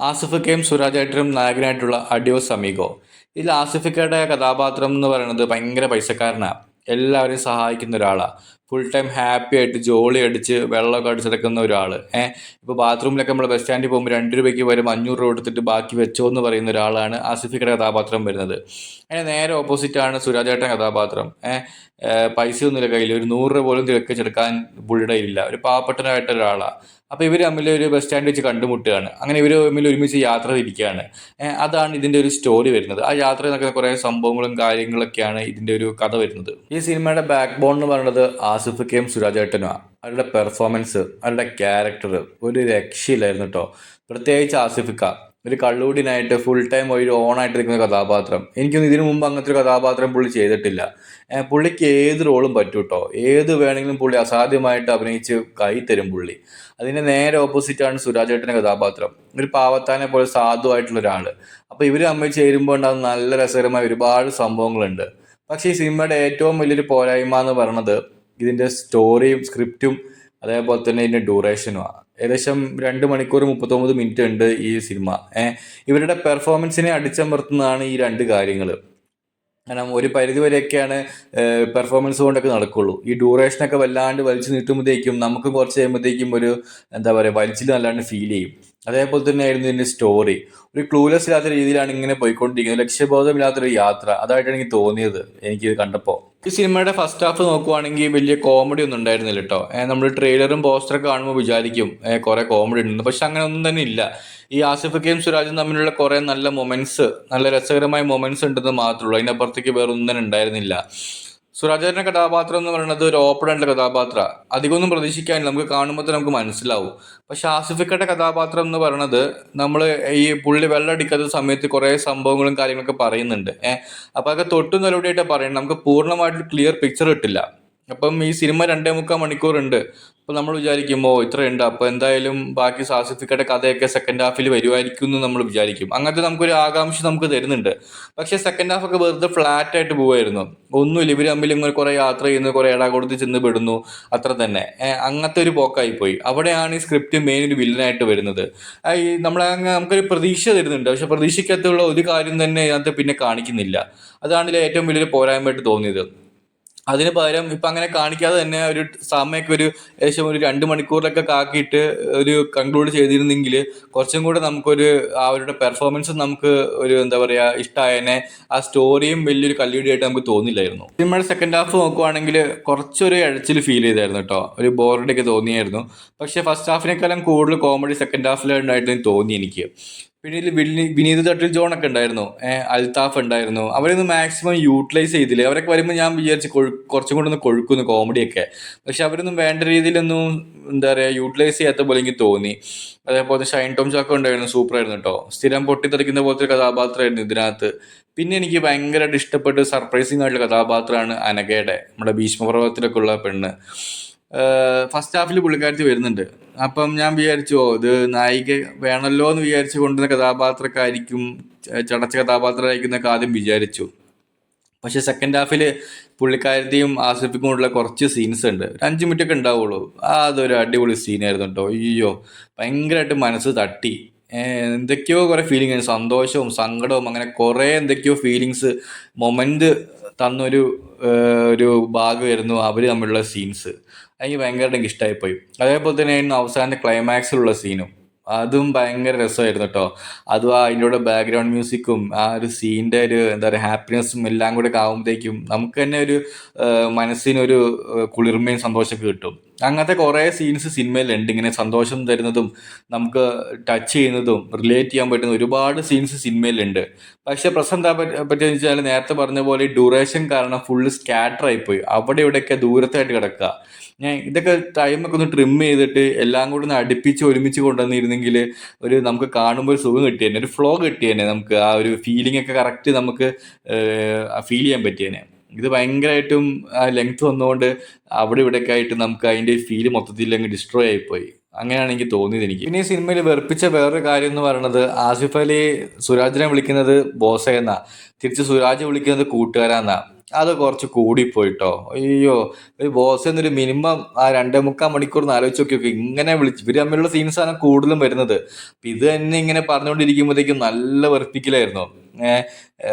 ആസിഫിക്കയും സുരാജേട്ടനും നായകനായിട്ടുള്ള adios Amigo. ഇതിൽ ആസിഫിക്കയുടെ കഥാപാത്രം എന്ന് പറയുന്നത് ഭയങ്കര പൈസക്കാരനാണ്. എല്ലാവരെയും സഹായിക്കുന്ന ഒരാളാണ്. ഫുൾ ടൈം ഹാപ്പി ആയിട്ട് ജോളി അടിച്ച് വെള്ളമൊക്കെ അടിച്ചെടുക്കുന്ന ഒരാൾ. ഇപ്പോൾ ബാത്റൂമിലൊക്കെ നമ്മൾ ബസ് സ്റ്റാൻഡിൽ പോകുമ്പോൾ 2 രൂപയ്ക്ക് വരും 500 രൂപ കൊടുത്തിട്ട് ബാക്കി വെച്ചോ എന്ന് പറയുന്ന ഒരാളാണ് ആസിഫിക്കയുടെ കഥാപാത്രം വരുന്നത്. അതിന് നേരെ ഓപ്പോസിറ്റാണ് സുരാജേട്ടൻ കഥാപാത്രം. പൈസയൊന്നുമില്ല കയ്യിൽ, ഒരു 100 രൂപ പോലും തിരക്കിച്ചെടുക്കാൻ പുള്ളിയുടെ ഇല്ല. ഒരു പാവപ്പെട്ടനായിട്ട് ഒരാളാണ്. അപ്പോൾ ഇവർ തമ്മിൽ ഒരു ബസ് സ്റ്റാൻഡിൽ വെച്ച് കണ്ടുമുട്ടുകയാണ്. അങ്ങനെ ഇവർ തമ്മിൽ ഒരുമിച്ച് യാത്ര തിരിക്കുകയാണ്. അതാണ് ഇതിൻ്റെ ഒരു സ്റ്റോറി വരുന്നത്. ആ യാത്ര നടക്കുന്ന കുറേ സംഭവങ്ങളും കാര്യങ്ങളൊക്കെയാണ് ഇതിൻ്റെ ഒരു കഥ വരുന്നത്. ഈ സിനിമയുടെ ബാക്ക് ബോൺ എന്ന് പറയുന്നത് ആസിഫിക്കയും സുരാജേട്ടനുമാണ്. അവരുടെ പെർഫോമൻസ്, അവരുടെ ക്യാരക്ടർ ഒരു രക്ഷയില്ലായിരുന്നു കേട്ടോ. പ്രത്യേകിച്ച് ആസിഫിക്ക ഒരു കള്ളൂടിനായിട്ട് ഫുൾ ടൈം ഒരു ഓണായിട്ട് നിൽക്കുന്ന കഥാപാത്രം. എനിക്കൊന്നും ഇതിനു മുമ്പ് അങ്ങനത്തെ ഒരു കഥാപാത്രം പുള്ളി ചെയ്തിട്ടില്ല. പുള്ളിക്ക് ഏത് റോളും പറ്റും കേട്ടോ. ഏത് വേണമെങ്കിലും പുള്ളി അസാധ്യമായിട്ട് അഭിനയിച്ച് കൈ തരും പുള്ളി. അതിൻ്റെ നേരെ ഓപ്പോസിറ്റാണ് സുരാജേട്ടൻ്റെ കഥാപാത്രം. ഒരു പാവത്താനെ പോലെ സാധുവായിട്ടുള്ള ഒരാൾ. അപ്പോൾ ഇവർ തമ്മിൽ ചേരുമ്പോൾ ഉണ്ടാകുന്ന നല്ല രസകരമായ ഒരുപാട് സംഭവങ്ങളുണ്ട്. പക്ഷേ ഈ സിനിമയുടെ ഏറ്റവും വലിയൊരു പോരായ്മ എന്ന് പറയുന്നത് ഇതിൻ്റെ സ്റ്റോറിയും സ്ക്രിപ്റ്റും അതേപോലെ തന്നെ ഇതിൻ്റെ ഡ്യൂറേഷനുമാണ്. ഏകദേശം 2 മണിക്കൂർ 39 മിനിറ്റ് ഉണ്ട് ഈ സിനിമ. ഇവരുടെ പെർഫോമൻസിനെ അടിച്ചമർത്തുന്നതാണ് ഈ രണ്ട് കാര്യങ്ങൾ. കാരണം ഒരു പരിധി വരെയൊക്കെയാണ് പെർഫോമൻസ് കൊണ്ടൊക്കെ നടക്കുള്ളൂ. ഈ ഡ്യൂറേഷനൊക്കെ വല്ലാണ്ട് വലിച്ചു നീട്ടുമ്പോഴത്തേക്കും നമുക്ക് കുറച്ച് കഴിയുമ്പോഴത്തേക്കും ഒരു എന്താ പറയുക വലിച്ചിൽ നല്ലാണ്ട് ഫീൽ ചെയ്യും. അതേപോലെ തന്നെ ആയിരുന്നു ഇതിൻ്റെ സ്റ്റോറി. ഒരു ക്ലൂലെസ് ഇല്ലാത്ത രീതിയിലാണ് ഇങ്ങനെ പോയിക്കൊണ്ടിരിക്കുന്നത്. ലക്ഷ്യബോധമില്ലാത്തൊരു യാത്ര. അതായിട്ടാണ് എനിക്ക് തോന്നിയത് എനിക്കിത് കണ്ടപ്പോൾ. ഈ സിനിമയുടെ ഫസ്റ്റ് ഹാഫ് നോക്കുവാണെങ്കിൽ വലിയ കോമഡി ഒന്നും ഉണ്ടായിരുന്നില്ല കേട്ടോ. നമ്മൾ ട്രെയിലറും പോസ്റ്ററൊക്കെ കാണുമ്പോൾ വിചാരിക്കും കുറേ കോമഡി ഉണ്ട്, പക്ഷെ അങ്ങനെ ഒന്നും തന്നെ ഇല്ല. ഈ ആസിഫിക്കയും സുരാജും തമ്മിലുള്ള കുറേ നല്ല മൊമെന്റ്സ്, നല്ല രസകരമായ മൊമെന്റ്സ് ഉണ്ടെന്ന് മാത്രമേ ഉള്ളൂ. അതിനപ്പുറത്തേക്ക് വേറെ ഒന്നും തന്നെ ഉണ്ടായിരുന്നില്ല. സുരാജേട്ടൻ്റെ കഥാപാത്രം എന്ന് പറയുന്നത് ഒരു ഓപ്പൺ ആയിട്ടുള്ള കഥാപാത്രമാണ്. അധികമൊന്നും പ്രതീക്ഷിക്കാനില്ല, നമുക്ക് കാണുമ്പോൾ തന്നെ നമുക്ക് മനസ്സിലാവും. പക്ഷെ ആസിഫിക്കയുടെ കഥാപാത്രം എന്ന് പറയുന്നത് നമ്മൾ ഈ പുള്ളി വെള്ളമടിക്കാത്ത സമയത്ത് കുറേ സംഭവങ്ങളും കാര്യങ്ങളൊക്കെ പറയുന്നുണ്ട്. അപ്പോൾ അതൊക്കെ തൊട്ടും നിലവിടെയായിട്ടാണ് പറയുന്നത്. നമുക്ക് പൂർണ്ണമായിട്ട് ക്ലിയർ പിക്ചർ കിട്ടില്ല. അപ്പം ഈ സിനിമ 2.25 മണിക്കൂറുണ്ട്. അപ്പോൾ നമ്മൾ വിചാരിക്കുമ്പോൾ ഇത്രയുണ്ട്, അപ്പോൾ എന്തായാലും ബാക്കി ആസിഫിക്കയുടെ കഥയൊക്കെ സെക്കൻഡ് ഹാഫിൽ വരുമായിരിക്കും എന്ന് നമ്മൾ വിചാരിക്കും. അങ്ങനത്തെ നമുക്കൊരു ആകാംക്ഷ നമുക്ക് തരുന്നുണ്ട്. പക്ഷേ സെക്കൻഡ് ഹാഫൊക്കെ വെറുതെ ഫ്ലാറ്റ് ആയിട്ട് പോവായിരുന്നു. ഒന്നുമില്ല, ഇവർ തമ്മിൽ ഇങ്ങനെ കുറേ യാത്ര ചെയ്യുന്നു, കുറേ ഇട കൊടുത്ത് ചെന്ന് പെടുന്നു, അത്ര തന്നെ. അങ്ങനത്തെ ഒരു പോക്കായി പോയി. അവിടെയാണ് ഈ സ്ക്രിപ്റ്റ് മെയിൻ ഒരു വില്ലനായിട്ട് വരുന്നത്. ഈ നമുക്കൊരു പ്രതീക്ഷ തരുന്നുണ്ട്, പക്ഷെ പ്രതീക്ഷിക്കാത്തുള്ള ഒരു കാര്യം തന്നെ ഇതിനകത്ത് പിന്നെ കാണിക്കുന്നില്ല. അതാണ് ഇതിലെ ഏറ്റവും വലിയൊരു പോരായ്മയായിട്ട് തോന്നിയത്. അതിന് പകരം ഇപ്പം അങ്ങനെ കാണിക്കാതെ തന്നെ ഒരു സമയമൊക്കെ ഒരു ഏകദേശം ഒരു 2 മണിക്കൂറിലൊക്കെ ആക്കിയിട്ട് ഒരു കൺക്ലൂഡ് ചെയ്തിരുന്നെങ്കിൽ കുറച്ചും കൂടെ നമുക്കൊരു അവരുടെ പെർഫോമൻസ് നമുക്ക് ഒരു എന്താ പറയുക ഇഷ്ടമായതിനെ. ആ സ്റ്റോറിയും വലിയൊരു കല്ലുകടിയായിട്ട് നമുക്ക് തോന്നില്ലായിരുന്നു. സിനിമയുടെ സെക്കൻഡ് ഹാഫ് നോക്കുവാണെങ്കിൽ കുറച്ചൊരു ഇഴച്ചിൽ ഫീൽ ചെയ്തായിരുന്നു കേട്ടോ. ഒരു ബോറടിയൊക്കെ തോന്നിയായിരുന്നു. പക്ഷേ ഫസ്റ്റ് ഹാഫിനേക്കാളും കൂടുതൽ കോമഡി സെക്കൻഡ് ഹാഫിലുണ്ടായിട്ട് തോന്നി എനിക്ക്. പിന്നെ ഇതിൽ വിനീത് തട്ടിൽ ജോണൊക്കെ ഉണ്ടായിരുന്നു, അൽത്താഫ് ഉണ്ടായിരുന്നു. അവരൊന്നും മാക്സിമം യൂട്ടിലൈസ് ചെയ്തില്ല. അവരൊക്കെ വരുമ്പോൾ ഞാൻ വിചാരിച്ച് കുറച്ചും കൂടെ ഒന്ന് കൊഴുക്കുന്നു കോമഡിയൊക്കെ. പക്ഷെ അവരൊന്നും വേണ്ട രീതിയിലൊന്നും എന്താ പറയുക യൂട്ടിലൈസ് ചെയ്യാത്ത പോലെ എനിക്ക് തോന്നി. അതേപോലെ ഷൈൻ ടോം ചാക്കോ ഉണ്ടായിരുന്നു, സൂപ്പറായിരുന്നു കേട്ടോ. സ്ഥിരം പൊട്ടിത്തെറിക്കുന്ന പോലത്തെ ഒരു കഥാപാത്രമായിരുന്നു ഇതിനകത്ത്. പിന്നെ എനിക്ക് ഭയങ്കരമായിട്ട് ഇഷ്ടപ്പെട്ട് സർപ്രൈസിങ് ആയിട്ടുള്ള കഥാപാത്രമാണ് അനഘയുടെ, നമ്മുടെ ഭീഷ്മപർവ്വത്തിലൊക്കെ ഉള്ള പെണ്ണ്. ഫസ്റ്റ് ഹാഫിൽ പുള്ളിക്കാരത്തി വരുന്നുണ്ട്. അപ്പം ഞാൻ വിചാരിച്ചു ഇത് നായിക വേണമല്ലോ എന്ന് വിചാരിച്ച് കൊണ്ടുവന്ന കഥാപാത്രക്കായിരിക്കും, ചടച്ച കഥാപാത്രമായിരിക്കും എന്നൊക്കെ ആദ്യം വിചാരിച്ചു. പക്ഷെ സെക്കൻഡ് ഹാഫിൽ പുള്ളിക്കാരത്തെയും ആസിഫിക്കും കൊണ്ടുള്ള കുറച്ച് സീൻസ് ഉണ്ട്, ഒരു 5 മിനിറ്റ് ഒക്കെ ഉണ്ടാവുള്ളൂ. അതൊരു അടിപൊളി സീനായിരുന്നു കേട്ടോ. അയ്യോ, ഭയങ്കരമായിട്ട് മനസ്സ് തട്ടി. എന്തൊക്കെയോ കുറേ ഫീലിംഗ്, സന്തോഷവും സങ്കടവും അങ്ങനെ കുറേ എന്തൊക്കെയോ ഫീലിങ്സ് മൊമെന്റ് തന്നൊരു ഒരു ഭാഗമായിരുന്നു അവർ തമ്മിലുള്ള സീൻസ്. എനിക്ക് ഭയങ്കരമായിട്ട് എനിക്ക് ഇഷ്ടമായിപ്പോയി. അതേപോലെ തന്നെയായിരുന്നു അവസാനത്തെ ക്ലൈമാക്സിലുള്ള സീനും. അതും ഭയങ്കര രസമായിരുന്നു കേട്ടോ. അതും അതിൻ്റെ കൂടെ ബാക്ക്ഗ്രൗണ്ട് മ്യൂസിക്കും ആ ഒരു സീൻ്റെ ഒരു എന്താ പറയുക ഹാപ്പിനെസ്സും എല്ലാം കൂടെ ഒക്കെ ആകുമ്പോഴത്തേക്കും നമുക്ക് തന്നെ ഒരു മനസ്സിനൊരു കുളിർമയും സന്തോഷമൊക്കെ കിട്ടും. അങ്ങനത്തെ കുറേ സീൻസ് സിനിമയിലുണ്ട്. ഇങ്ങനെ സന്തോഷം തരുന്നതും നമുക്ക് ടച്ച് ചെയ്യുന്നതും റിലേറ്റ് ചെയ്യാൻ പറ്റുന്ന ഒരുപാട് സീൻസ് സിനിമയിലുണ്ട്. പക്ഷെ പ്രശ്നം എന്താ പറ്റിയെന്ന് വെച്ചാൽ നേരത്തെ പറഞ്ഞ പോലെ ഡ്യൂറേഷൻ കാരണം ഫുള്ള് സ്കാറ്റർ ആയിപ്പോയി. അവിടെ ഇവിടെയൊക്കെ ദൂരത്തായിട്ട് കിടക്കുക. ഇതൊക്കെ ടൈമൊക്കെ ഒന്ന് ട്രിം ചെയ്തിട്ട് എല്ലാം കൂടി ഒന്ന് അടുപ്പിച്ച് ഒരുമിച്ച് കൊണ്ടുവന്നിരുന്നെങ്കിൽ ഒരു നമുക്ക് കാണുമ്പോൾ ഒരു സുഖം കിട്ടിയേനെ, ഒരു ഫ്ലോ കിട്ടിയേനെ, നമുക്ക് ആ ഒരു ഫീലിംഗ് ഒക്കെ കറക്റ്റ് നമുക്ക് ഫീൽ ചെയ്യാൻ പറ്റിയേനെ. ഇത് ഭയങ്കരമായിട്ടും ലെങ്ത് വന്നുകൊണ്ട് അവിടെ ഇവിടെയൊക്കെ ആയിട്ട് നമുക്ക് അതിൻ്റെ ഫീല് മൊത്തത്തിൽ അങ്ങ് ഡിസ്ട്രോയ് ആയിപ്പോയി. അങ്ങനെയാണ് എനിക്ക് തോന്നിയത് എനിക്ക്. പിന്നെ ഈ സിനിമയിൽ വെറുപ്പിച്ച വേറൊരു കാര്യം എന്ന് പറയുന്നത് ആസിഫ് അലി സുരാജിനെ വിളിക്കുന്നത് ബോസ എന്നാ, തിരിച്ച് സുരാജ് വിളിക്കുന്നത് കൂട്ടുകാരാന്നാ. അത് കുറച്ച് കൂടിപ്പോയിട്ടോ. അയ്യോ! ഒരു ബോസ് എന്നൊരു മിനിമം ആ 2.25 മണിക്കൂർ ഒന്ന് ആലോചിച്ച് നോക്കിയോക്ക്. ഇങ്ങനെ വിളിച്ച് ഇവര് തമ്മിലുള്ള സീൻസാണ് കൂടുതലും വരുന്നത്. ഇത് തന്നെ ഇങ്ങനെ പറഞ്ഞുകൊണ്ടിരിക്കുമ്പോഴത്തേക്കും നല്ല വെറുപ്പിക്കലായിരുന്നു. ഏഹ്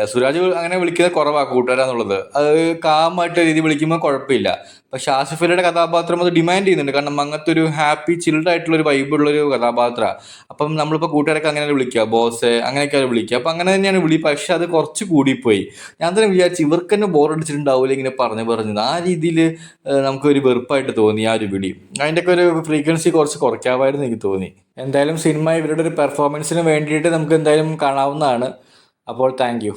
സുരാജ് അങ്ങനെ വിളിക്കുന്നത് കുറവാ കൂട്ടുകാരാന്നുള്ളത്. അത് കാമായിട്ട് രീതി വിളിക്കുമ്പോൾ കുഴപ്പമില്ല. പക്ഷെ ആസിഫ് അലിയുടെ കഥാപാത്രം അത് ഡിമാൻഡ് ചെയ്യുന്നുണ്ട്. കാരണം അങ്ങനത്തെ ഒരു ഹാപ്പി ചിൽഡ് ആയിട്ടുള്ള ഒരു വൈബുള്ളൊരു കഥാപാത്രമാണ്. അപ്പം നമ്മളിപ്പോൾ കൂട്ടുകാരൊക്കെ അങ്ങനെ വിളിക്കുക, ബോസ് അങ്ങനെയൊക്കെയാണ് വിളിക്കുക. അപ്പം അങ്ങനെ തന്നെയാണ് വിളി. പക്ഷെ അത് കുറച്ച് കൂടിപ്പോയി. ഞാൻ തന്നെ വിചാരിച്ചു ഇവർക്ക് തന്നെ ബോറടിച്ചിട്ടുണ്ടാവില്ല ഇങ്ങനെ പറഞ്ഞു പറഞ്ഞത്. ആ രീതിയിൽ നമുക്കൊരു വെറുപ്പായിട്ട് തോന്നി ആ ഒരു വിളി. അതിൻ്റെയൊക്കെ ഒരു ഫ്രീക്വൻസി കുറച്ച് കുറയ്ക്കാമായിരുന്നു എനിക്ക് തോന്നി. എന്തായാലും സിനിമ ഇവരുടെ ഒരു പെർഫോമൻസിന് വേണ്ടിയിട്ട് നമുക്ക് എന്തായാലും കാണാവുന്നതാണ്. അപ്പോൾ താങ്ക് യു.